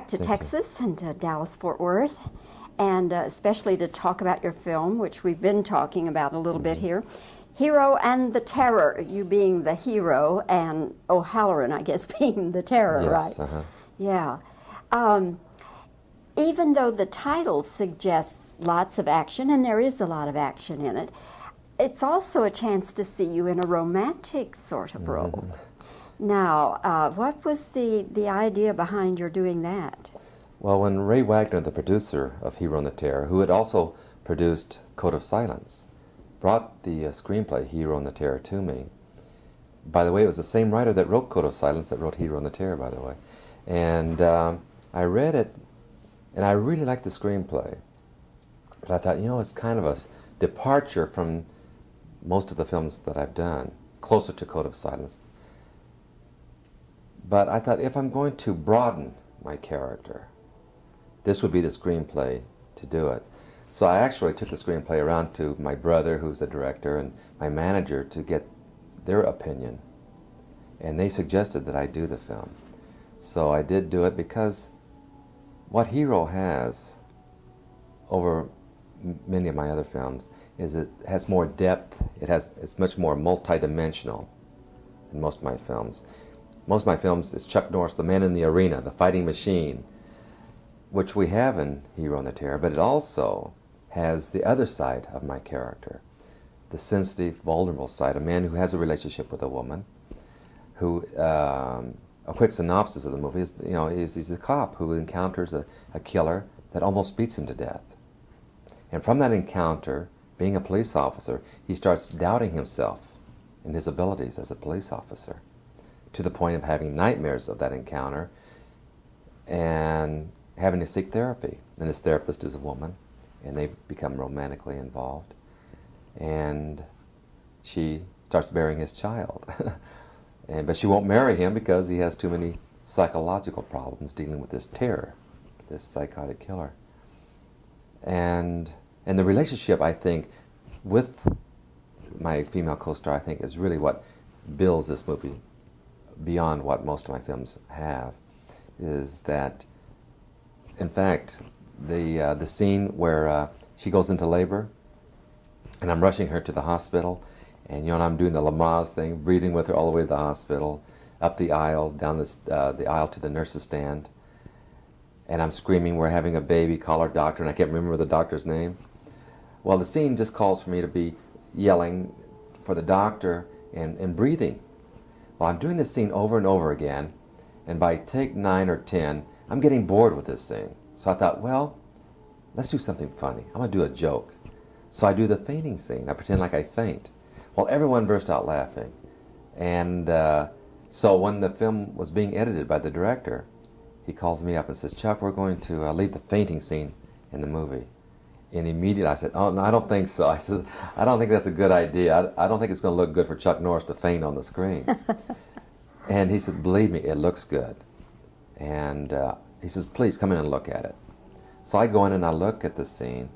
back to Thank Texas and to Dallas-Fort Worth, and especially to talk about your film, which we've been talking about a little bit here. Hero and the Terror, you being the hero, and O'Halloran, I guess, being the terror, Yes, right? Yeah. Even though the title suggests lots of action, and there is a lot of action in it, it's also a chance to see you in a romantic sort of role. Now, what was the idea behind your doing that? Well, when Ray Wagner, the producer of Hero and the Terror, who had also produced Code of Silence, brought the screenplay Hero and the Terror to me. By the way, it was the same writer that wrote Code of Silence that wrote Hero and the Terror, by the way. And I read it, and I really liked the screenplay. But I thought, you know, it's kind of a departure from most of the films that I've done, closer to Code of Silence. But I thought, if I'm going to broaden my character, this would be the screenplay to do it. So I actually took the screenplay around to my brother, who's the director, and my manager to get their opinion. And they suggested that I do the film. So I did do it because what Hero has over many of my other films is it has more depth. It's much more multi-dimensional than most of my films. Most of my films is Chuck Norris, the man in the arena, the fighting machine, which we have in Hero and the Terror, but it also has the other side of my character, the sensitive, vulnerable side, a man who has a relationship with a woman, who, a quick synopsis of the movie is, you know, he's a cop who encounters a killer that almost beats him to death. And from that encounter, being a police officer, he starts doubting himself and his abilities as a police officer, to the point of having nightmares of that encounter and having to seek therapy. And his therapist is a woman, and they become romantically involved. And she starts bearing his child. But she won't marry him because he has too many psychological problems dealing with this terror, this psychotic killer. And the relationship, I think, with my female co-star, I think, is really what builds this movie beyond what most of my films have, is that, in fact, the scene where she goes into labor, and I'm rushing her to the hospital, and you know, and I'm doing the Lamaze thing, breathing with her all the way to the hospital, up the aisle, down the aisle to the nurse's stand, and I'm screaming, "We're having a baby, call our doctor," and I can't remember the doctor's name. Well, the scene just calls for me to be yelling for the doctor and breathing. Well, I'm doing this scene over and over again, and by take 9 or 10, I'm getting bored with this scene. So I thought, well, let's do something funny. I'm going to do a joke. So I do the fainting scene. I pretend like I faint. Well, everyone burst out laughing. And so when the film was being edited by the director, he calls me up and says, "Chuck, we're going to leave the fainting scene in the movie." And immediately I said, "Oh, no, I don't think so." I said, "I don't think that's a good idea. I don't think it's going to look good for Chuck Norris to faint on the screen." And he said, "Believe me, it looks good." And he says, "Please come in and look at it." So I go in and I look at the scene,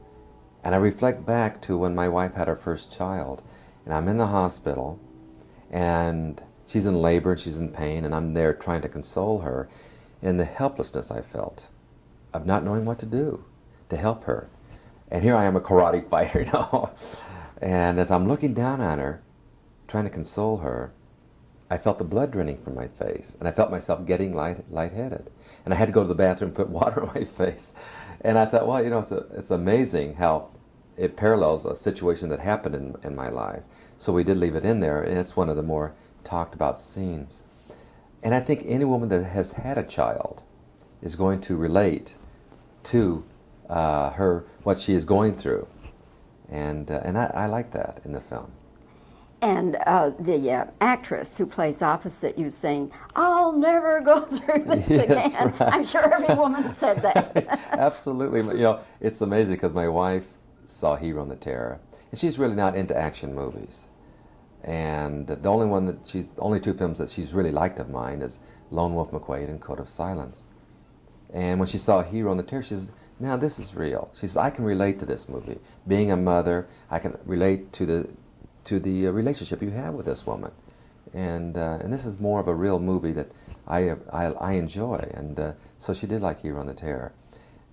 and I reflect back to when my wife had her first child. And I'm in the hospital, and she's in labor, and she's in pain, and I'm there trying to console her. And the helplessness I felt of not knowing what to do to help her. And here I am, a karate fighter, you know. And as I'm looking down on her, trying to console her, I felt the blood draining from my face, and I felt myself getting lightheaded. And I had to go to the bathroom and put water on my face. And I thought, well, you know, it's amazing how it parallels a situation that happened in my life. So we did leave it in there, and it's one of the more talked about scenes. And I think any woman that has had a child is going to relate to what she is going through. And I like that in the film. And the actress who plays opposite you saying, "I'll never go through this again." Right. I'm sure every woman said that. Absolutely. You know, it's amazing because my wife saw Hero and the Terror, and she's really not into action movies. And the only two films that she's really liked of mine is Lone Wolf McQuade and Code of Silence. And when she saw Hero and the Terror, she says, "Now this is real." She says, "I can relate to this movie. Being a mother, I can relate to the relationship you have with this woman." and this is more of a real movie that I enjoy, and so she did like Hero on the Terror,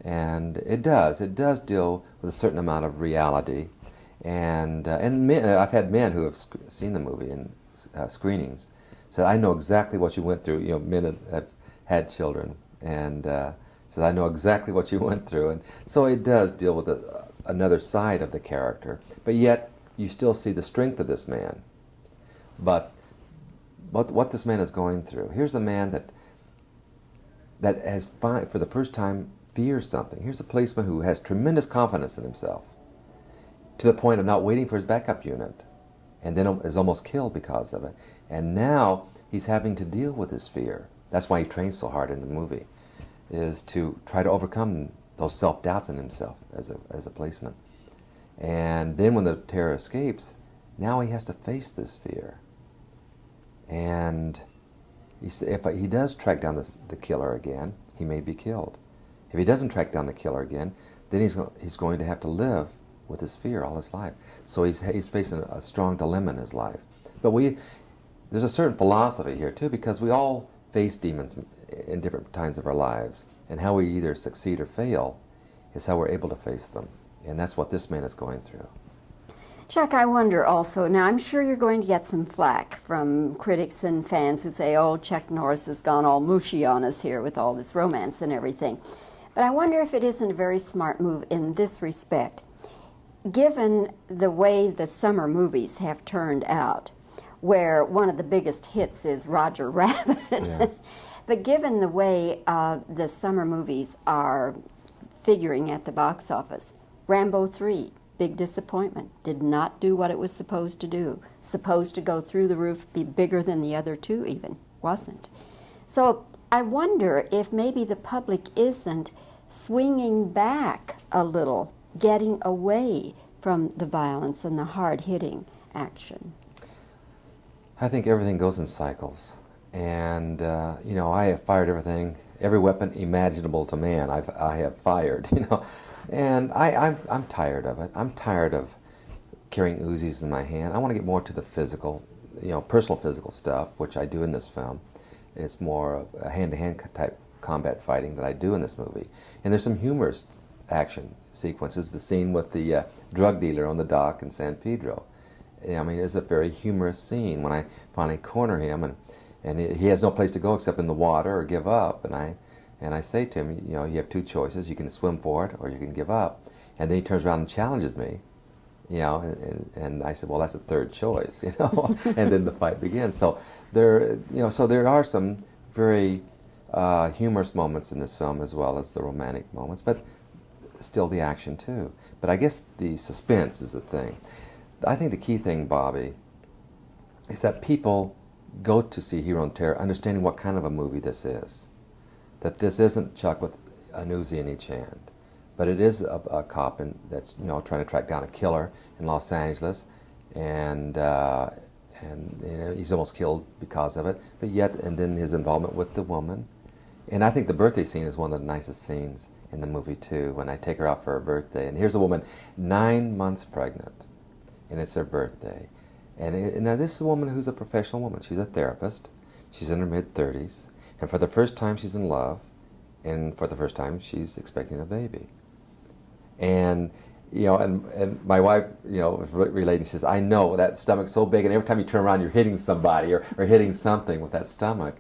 and it does deal with a certain amount of reality, and men, I've had men who have seen the movie in screenings said, I know exactly what you went through. You know, men have had children, and said, I know exactly what you went through, and so it does deal with another side of the character, but yet you still see the strength of this man. But what this man is going through. Here's a man that has for the first time fears something. Here's a policeman who has tremendous confidence in himself, to the point of not waiting for his backup unit, and then is almost killed because of it. And now he's having to deal with his fear. That's why he trains so hard in the movie, is to try to overcome those self-doubts in himself as a policeman. And then when the terror escapes, now he has to face this fear. And if he does track down the killer again, he may be killed. If he doesn't track down the killer again, then he's going to have to live with his fear all his life. So he's facing a strong dilemma in his life. But there's a certain philosophy here too, because we all face demons in different times of our lives, and how we either succeed or fail is how we're able to face them. And that's what this man is going through. Chuck, I wonder also, now I'm sure you're going to get some flack from critics and fans who say, oh, Chuck Norris has gone all mushy on us here with all this romance and everything. But I wonder if it isn't a very smart move in this respect. Given the way the summer movies have turned out, where one of the biggest hits is Roger Rabbit, Yeah. but given the way the summer movies are figuring at the box office, Rambo 3, big disappointment, did not do what it was supposed to do. Supposed to go through the roof, be bigger than the other two even. Wasn't. So I wonder if maybe the public isn't swinging back a little, getting away from the violence and the hard-hitting action. I think everything goes in cycles. And, I have fired every weapon imaginable to man I have fired, And I'm tired of it. I'm tired of carrying Uzis in my hand. I want to get more to the physical, personal physical stuff, which I do in this film. It's more of a hand-to-hand type combat fighting that I do in this movie. And there's some humorous action sequences. The scene with the drug dealer on the dock in San Pedro. I mean, it's a very humorous scene when I finally corner him, and he has no place to go except in the water or give up. And I say to him, you have two choices. You can swim for it or you can give up. And then he turns around and challenges me, and I said, well, that's a third choice, And then the fight begins. So there are some very humorous moments in this film as well as the romantic moments, but still the action too. But I guess the suspense is the thing. I think the key thing, Bobby, is that people go to see Hero on Terror understanding what kind of a movie this is. That this isn't Chuck with an Uzi in each hand, but it is a cop that's trying to track down a killer in Los Angeles, and he's almost killed because of it. But yet, and then his involvement with the woman, and I think the birthday scene is one of the nicest scenes in the movie too. When I take her out for her birthday, and here's a woman 9 months pregnant, and it's her birthday, and now this is a woman who's a professional woman. She's a therapist. She's in her mid-30s. And for the first time, she's in love, and for the first time, she's expecting a baby. And and my wife, was relating. She says, "I know that stomach's so big, and every time you turn around, you're hitting somebody or hitting something with that stomach."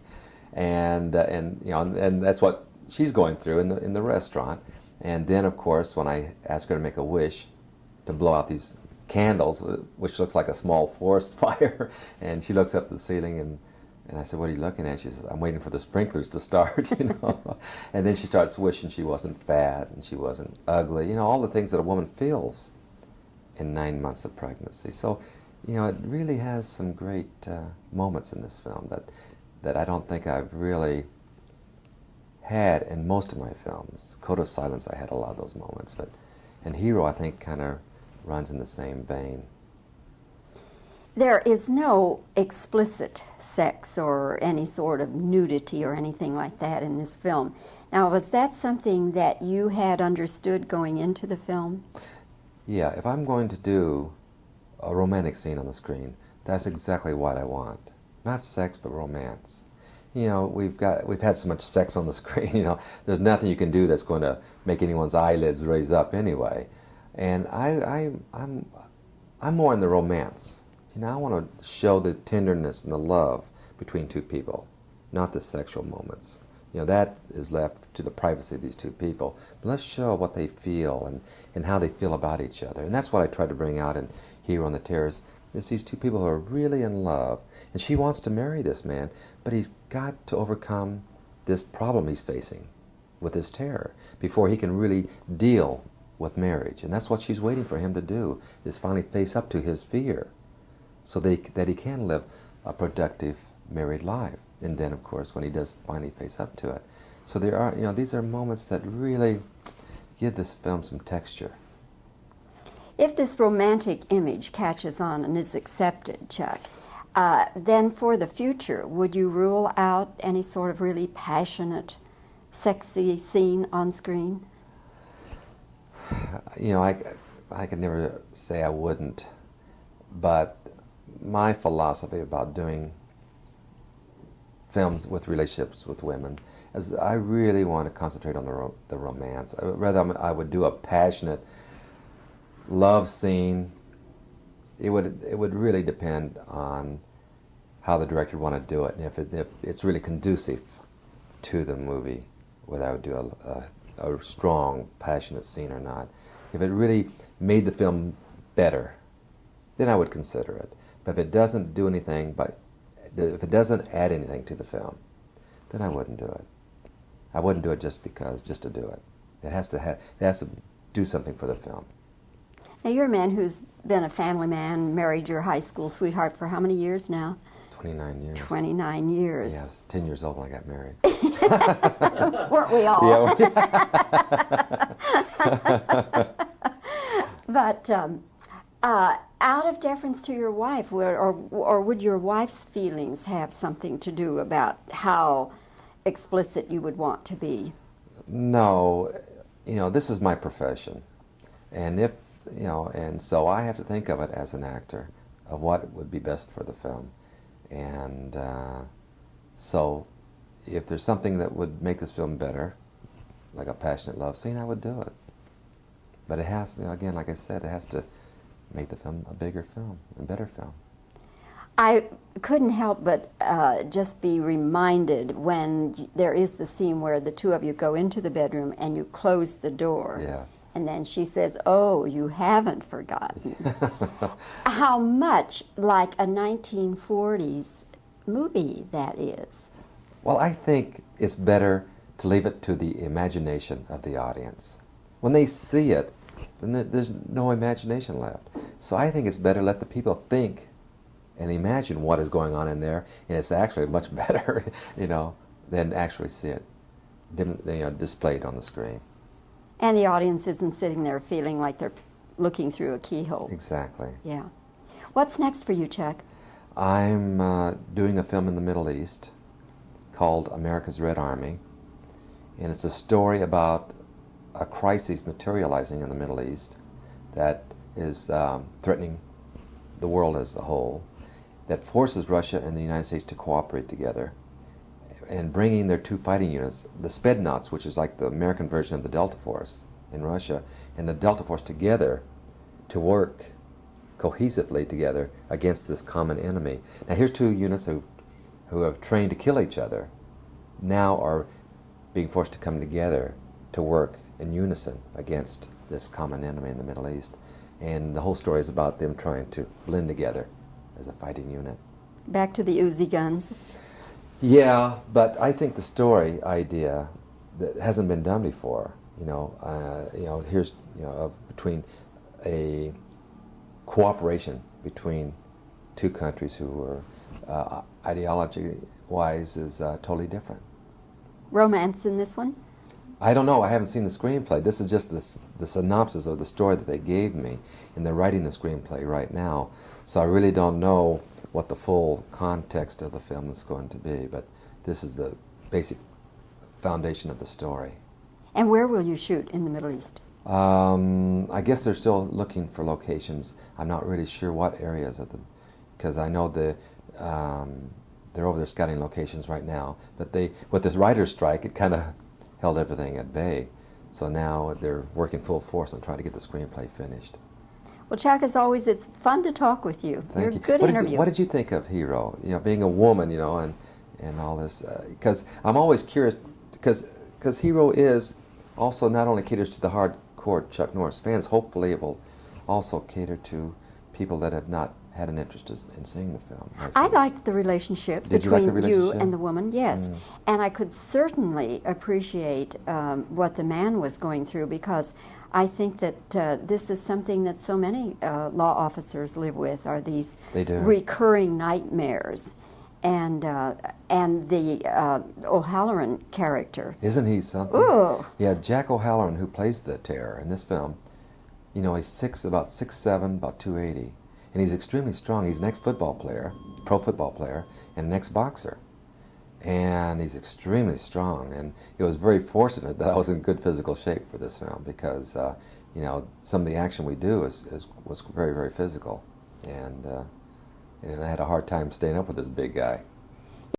And that's what she's going through in the restaurant. And then, of course, when I ask her to make a wish to blow out these candles, which looks like a small forest fire, and she looks up at the ceiling and I said, what are you looking at? She says, I'm waiting for the sprinklers to start, And then she starts wishing she wasn't fat and she wasn't ugly, all the things that a woman feels in 9 months of pregnancy. So, it really has some great moments in this film that I don't think I've really had in most of my films. Code of Silence, I had a lot of those moments, and Hero, I think, kind of runs in the same vein. There is no explicit sex or any sort of nudity or anything like that in this film. Now, was that something that you had understood going into the film? Yeah, if I'm going to do a romantic scene on the screen, that's exactly what I want. not sex, but romance. You know, we've had so much sex on the screen. You know, there's nothing you can do that's going to make anyone's eyelids raise up anyway. And I'm more in the romance. You know, I want to show the tenderness and the love between two people, not the sexual moments. You know, that is left to the privacy of these two people. But let's show what they feel and how they feel about each other. And that's what I tried to bring out in Hero on the Terrace. There's these two people who are really in love. And she wants to marry this man, but he's got to overcome this problem he's facing with his terror before he can really deal with marriage. And that's what she's waiting for him to do, is finally face up to his fear so that he can live a productive married life. And then, of course, when he does finally face up to it. So there are, you know, these are moments that really give this film some texture. If this romantic image catches on and is accepted, Chuck, then for the future, would you rule out any sort of really passionate, sexy scene on screen? You know, I could never say I wouldn't, but my philosophy about doing films with relationships with women is I really want to concentrate on the romance. Rather, I would do a passionate love scene. It would really depend on how the director would want to do it, and if it's really conducive to the movie, whether I would do a strong, passionate scene or not. If it really made the film better, then I would consider it. But if it doesn't do anything, if it doesn't add anything to the film, then I wouldn't do it. I wouldn't do it just to do it. It has to do something for the film. Now, you're a man who's been a family man, married your high school sweetheart for how many years now? 29 years. 29 years. Yeah, I was 10 years old when I got married. Weren't we all? Yeah. But out of deference to your wife, or would your wife's feelings have something to do about how explicit you would want to be? No, you know, this is my profession, and and so I have to think of it as an actor, of what would be best for the film, and so if there's something that would make this film better, like a passionate love scene, I would do it. But it has, again, like I said, it has to make the film a bigger film, a better film. I couldn't help but just be reminded when there is the scene where the two of you go into the bedroom and you close the door. Yeah. And then she says, "Oh, you haven't forgotten." How much like a 1940s movie that is. Well, I think it's better to leave it to the imagination of the audience. When they see it, then there's no imagination left. So I think it's better to let the people think and imagine what is going on in there, and it's actually much better, than actually see it displayed on the screen. And the audience isn't sitting there feeling like they're looking through a keyhole. Exactly. Yeah. What's next for you, Chuck? I'm doing a film in the Middle East called America's Red Army, and it's a story about a crisis materializing in the Middle East that is threatening the world as a whole, that forces Russia and the United States to cooperate together and bringing their two fighting units, the Spetsnaz, which is like the American version of the Delta Force in Russia, and the Delta Force together to work cohesively together against this common enemy. Now here's two units who have trained to kill each other, now are being forced to come together to work in unison against this common enemy in the Middle East. And the whole story is about them trying to blend together as a fighting unit. Back to the Uzi guns. Yeah, but I think the story idea that hasn't been done before, here's between a cooperation between two countries who are ideology-wise is totally different. Romance in this one? I don't know. I haven't seen the screenplay. This is just the synopsis of the story that they gave me, and they're writing the screenplay right now. So I really don't know what the full context of the film is going to be, but this is the basic foundation of the story. And where will you shoot in the Middle East? I guess they're still looking for locations. I'm not really sure what areas because I know they're over there scouting locations right now. But with this writer's strike, it kind of held everything at bay. So now they're working full force on trying to get the screenplay finished. Well, Chuck, as always, it's fun to talk with you. You're a good interview. What did you think of Hero? Being a woman, and all this. Because I'm always curious, because Hero is also not only caters to the hardcore Chuck Norris fans, hopefully it will also cater to people that have not had an interest in seeing the film. I liked the relationship between you and the woman, yes. And I could certainly appreciate what the man was going through, because I think that this is something that so many law officers live with, are these recurring nightmares. And the O'Halloran character. Isn't he something? Ooh. Yeah, Jack O'Halloran, who plays the terror in this film, he's about 6'7", about 280. And he's extremely strong. He's an ex-football player, pro football player, and an ex-boxer. And he's extremely strong. And it was very fortunate that I was in good physical shape for this film, because some of the action we do was very, very physical. And I had a hard time staying up with this big guy.